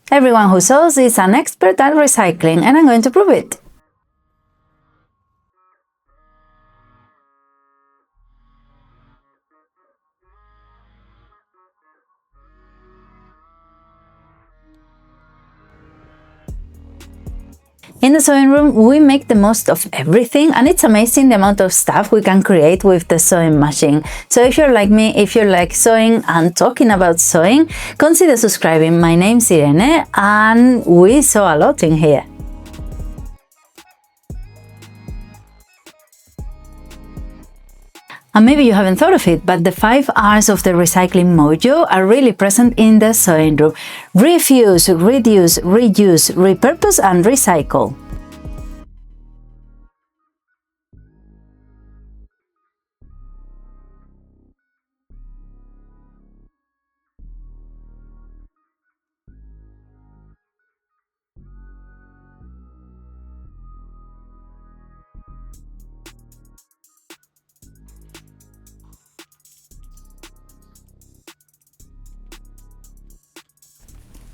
Everyone who sews is an expert at recycling, and I'm going to prove it. In the sewing room, we make the most of everything, and it's amazing the amount of stuff we can create with the sewing machine. So if you're like me, if you like sewing and talking about sewing, consider subscribing. My name's Irene, and we sew a lot in here. And maybe you haven't thought of it, but the 5 R's of the recycling mojo are really present in the sewing room. Refuse, reduce, reuse, repurpose, and recycle.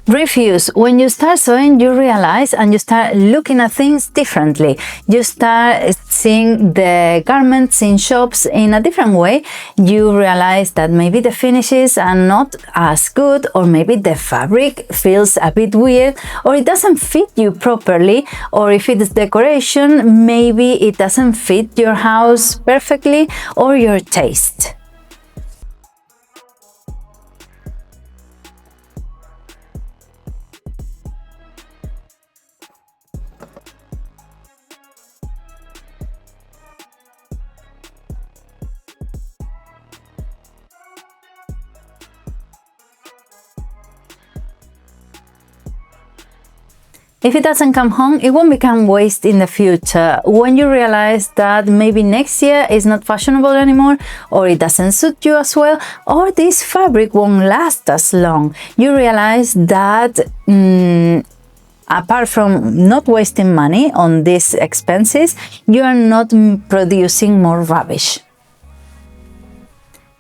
Refuse. When you start sewing, you realize and you start looking at things differently. You start seeing the garments in shops in a different way. You realize that maybe the finishes are not as good, or maybe the fabric feels a bit weird, or it doesn't fit you properly, or if it's decoration, maybe it doesn't fit your house perfectly or your taste. If it doesn't come home, it won't become waste in the future. When you realize that maybe next year is not fashionable anymore, or it doesn't suit you as well, or this fabric won't last as long, you realize that apart from not wasting money on these expenses, you are not producing more rubbish.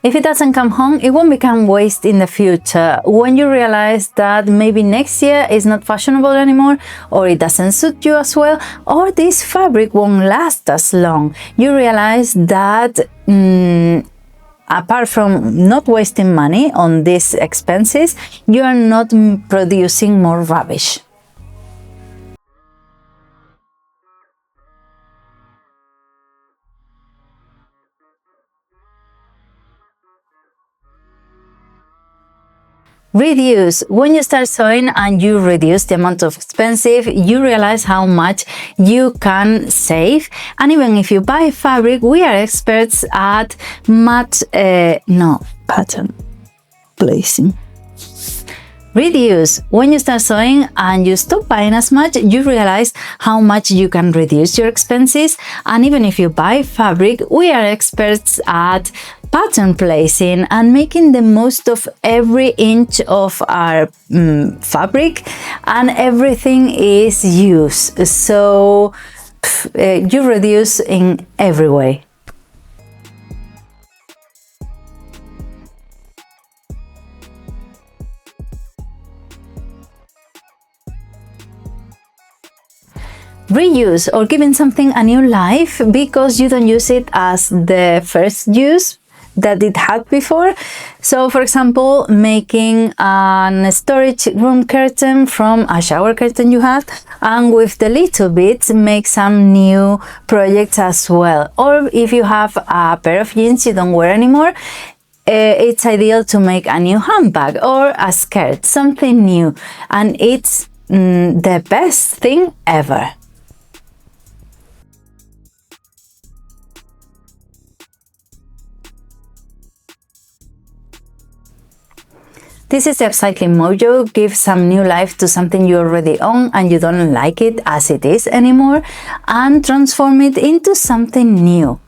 If it doesn't come home, it won't become waste in the future. When you realize that maybe next year is not fashionable anymore, or it doesn't suit you as well, or this fabric won't last as long, you realize that apart from not wasting money on these expenses, you are not producing more rubbish. Reduce. When you start sewing and you reduce the amount of expensive, you realize how much you can save. And even if you buy fabric, we are experts at pattern placing. Reduce. When you start sewing and you stop buying as much, you realize how much you can reduce your expenses. And even if you buy fabric, we are experts at pattern placing and making the most of every inch of our fabric, and everything is used. So you reduce in every way. Reuse, or giving something a new life because you don't use it as the first use that it had before. So for example, making a storage room curtain from a shower curtain you had, and with the little bits make some new projects as well. Or if you have a pair of jeans you don't wear anymore, it's ideal to make a new handbag or a skirt, something new, and it's the best thing ever. This is the upcycling mojo. Give some new life to something you already own and you don't like it as it is anymore, and transform it into something new.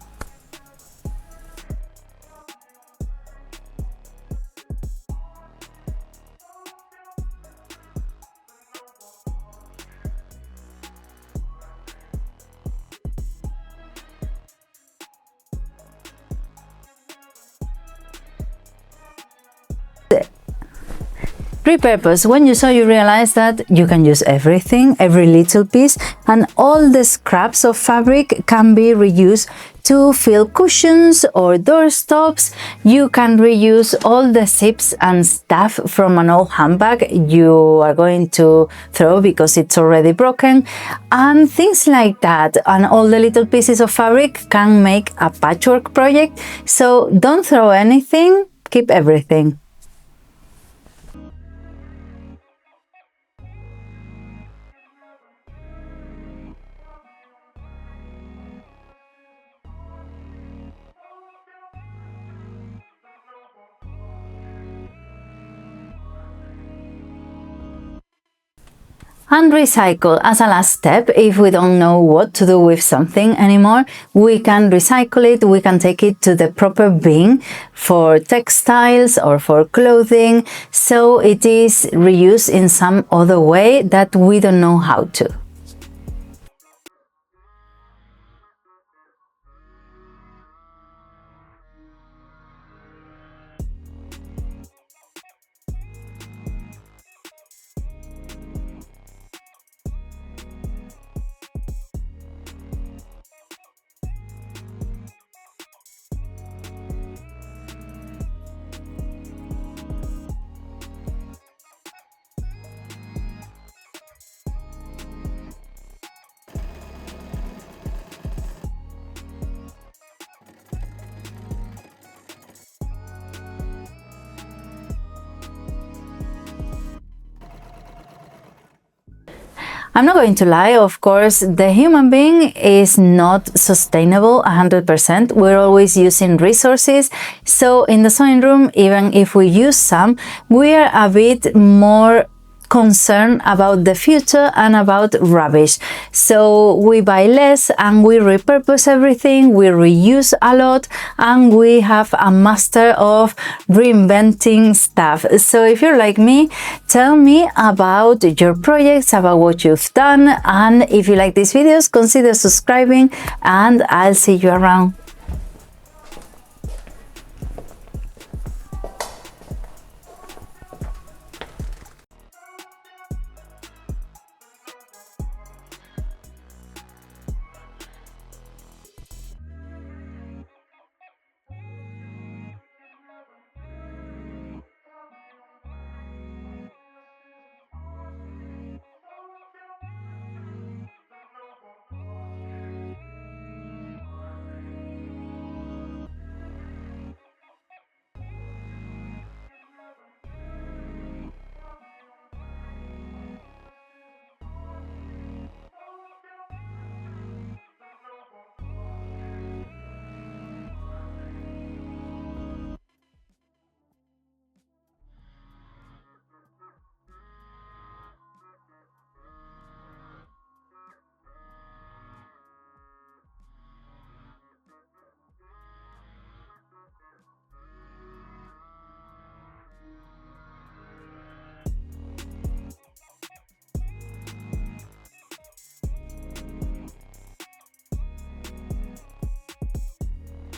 Repurpose. When you sew, you realize that you can use everything, every little piece, and all the scraps of fabric can be reused to fill cushions or doorstops. You can reuse all the zips and stuff from an old handbag you are going to throw because it's already broken, and things like that. And all the little pieces of fabric can make a patchwork project. So don't throw anything, keep everything. And recycle. As a last step, if we don't know what to do with something anymore, we can recycle it, we can take it to the proper bin for textiles or for clothing, so it is reused in some other way that we don't know how to. I'm not going to lie, of course, the human being is not sustainable 100%. We're always using resources. So in the sewing room, even if we use some, we are a bit more concerned about the future and about rubbish. So we buy less and we repurpose everything, we reuse a lot, and we have a master of reinventing stuff. So if you're like me, tell me about your projects, about what you've done, and if you like these videos, consider subscribing, and I'll see you around.